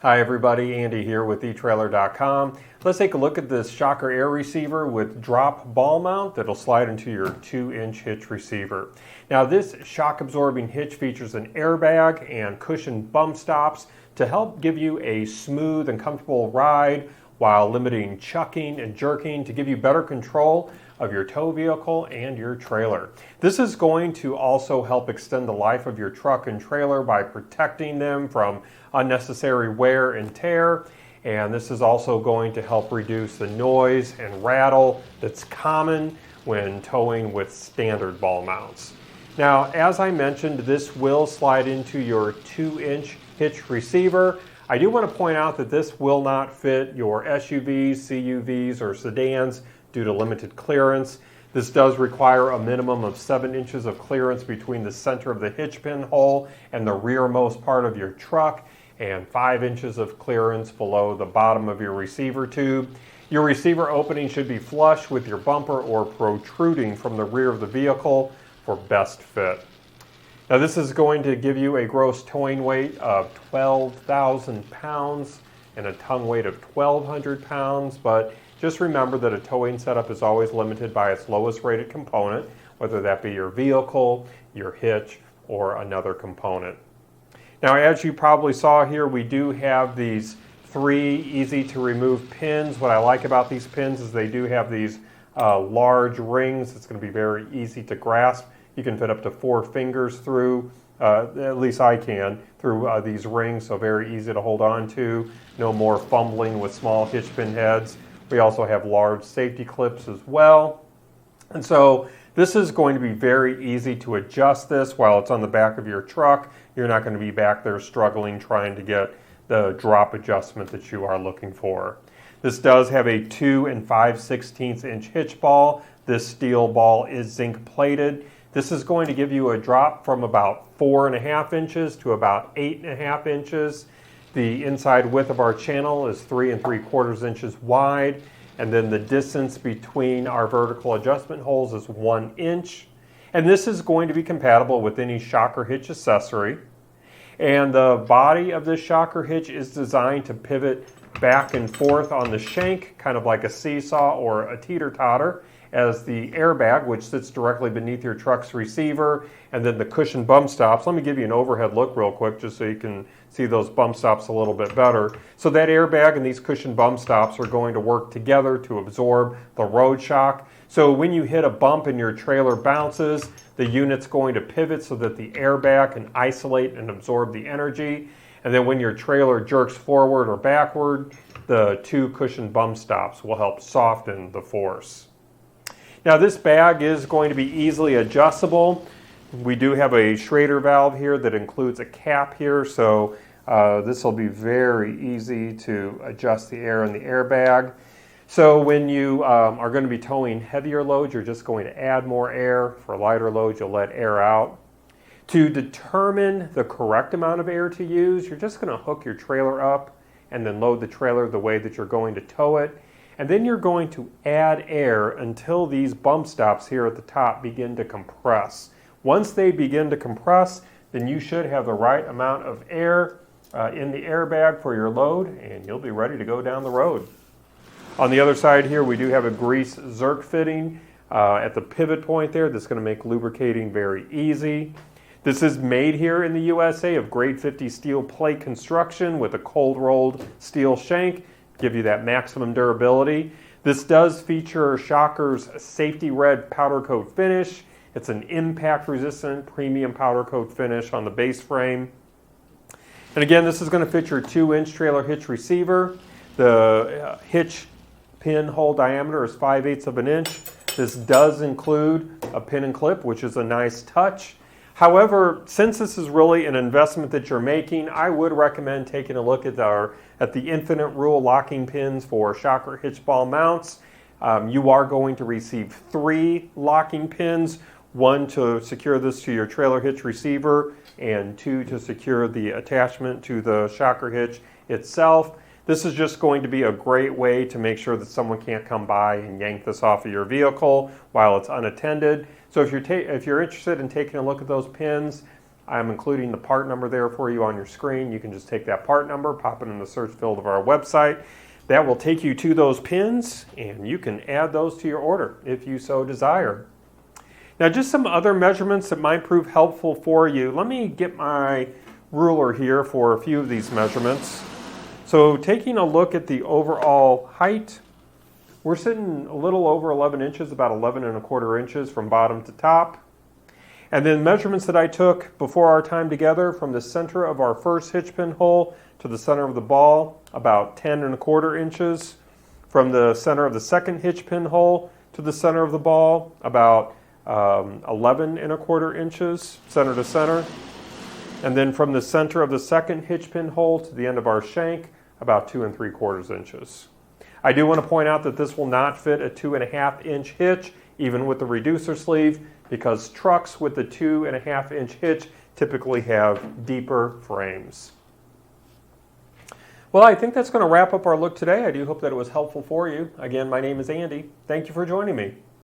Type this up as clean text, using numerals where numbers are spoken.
Hi everybody, Andy here with eTrailer.com. Let's take a look at this shocker air receiver with drop ball mount that'll slide into your 2-inch hitch receiver. Now this shock absorbing hitch features an airbag and cushioned bump stops to help give you a smooth and comfortable ride while limiting chucking and jerking to give you better control of your tow vehicle and your trailer. This is going to also help extend the life of your truck and trailer by protecting them from unnecessary wear and tear. And this is also going to help reduce the noise and rattle that's common when towing with standard ball mounts. Now, as I mentioned, this will slide into your 2-inch hitch receiver. I do want to point out that this will not fit your SUVs, CUVs, or sedans due to limited clearance. This does require a minimum of 7 inches of clearance between the center of the hitch pin hole and the rearmost part of your truck, and 5 inches of clearance below the bottom of your receiver tube. Your receiver opening should be flush with your bumper or protruding from the rear of the vehicle for best fit. Now this is going to give you a gross towing weight of 12,000 pounds and a tongue weight of 1,200 pounds, but just remember that a towing setup is always limited by its lowest rated component, whether that be your vehicle, your hitch, or another component. Now, as you probably saw here, we do have these 3 easy to remove pins. What I like about these pins is they do have these large rings. It's going to be very easy to grasp. You can fit up to 4 fingers through, at least I can, through these rings, so very easy to hold on to. No more fumbling with small hitch pin heads. We also have large safety clips as well. And so this is going to be very easy to adjust this while it's on the back of your truck. You're not going to be back there struggling trying to get the drop adjustment that you are looking for. This does have a 2 5/16 inch hitch ball. This steel ball is zinc plated. This is going to give you a drop from about 4.5 inches to about 8.5 inches. The inside width of our channel is 3 3/4 inches wide, and then the distance between our vertical adjustment holes is 1 inch. And this is going to be compatible with any shocker hitch accessory. And the body of this shocker hitch is designed to pivot back and forth on the shank, kind of like a seesaw or a teeter-totter, as the airbag, which sits directly beneath your truck's receiver, and then the cushion bump stops. Let me give you an overhead look real quick just so you can see those bump stops a little bit better. So that airbag and these cushion bump stops are going to work together to absorb the road shock. So when you hit a bump and your trailer bounces, the unit's going to pivot so that the airbag can isolate and absorb the energy. And then when your trailer jerks forward or backward, the 2 cushion bump stops will help soften the force. Now this bag is going to be easily adjustable. We do have a Schrader valve here that includes a cap here, so this will be very easy to adjust the air in the airbag. So when you are going to be towing heavier loads, you're just going to add more air. For lighter loads, you'll let air out. To determine the correct amount of air to use, you're just going to hook your trailer up and then load the trailer the way that you're going to tow it. And then you're going to add air until these bump stops here at the top begin to compress. Once they begin to compress, then you should have the right amount of air in the airbag for your load, and you'll be ready to go down the road. On the other side here, we do have a grease zerk fitting at the pivot point there that's going to make lubricating very easy. This is made here in the USA of grade 50 steel plate construction with a cold rolled steel shank. Give you that maximum durability. This does feature Shocker's safety red powder coat finish. It's an impact resistant premium powder coat finish on the base frame. And again, this is going to fit your 2-inch trailer hitch receiver. The hitch pin hole diameter is 5/8 of an inch. This does include a pin and clip, which is a nice touch. However, since this is really an investment that you're making, I would recommend taking a look at the infinite rule locking pins for shocker hitch ball mounts. You are going to receive 3 locking pins, 1 to secure this to your trailer hitch receiver, and 2 to secure the attachment to the shocker hitch itself. This is just going to be a great way to make sure that someone can't come by and yank this off of your vehicle while it's unattended. So if you're interested in taking a look at those pins, I'm including the part number there for you on your screen. You can just take that part number, pop it in the search field of our website. That will take you to those pins, and you can add those to your order if you so desire. Now, just some other measurements that might prove helpful for you. Let me get my ruler here for a few of these measurements. So taking a look at the overall height, we're sitting a little over 11 inches, about 11 1/4 inches from bottom to top. And then measurements that I took before our time together, from the center of our first hitch pin hole to the center of the ball, about 10 1/4 inches. From the center of the second hitch pin hole to the center of the ball, about 11 1/4 inches, center to center. And then from the center of the second hitch pin hole to the end of our shank, about 2 3/4 inches. I do want to point out that this will not fit a 2.5 inch hitch, even with the reducer sleeve, because trucks with the 2.5 inch hitch typically have deeper frames. Well, I think that's going to wrap up our look today. I do hope that it was helpful for you. Again, my name is Andy. Thank you for joining me.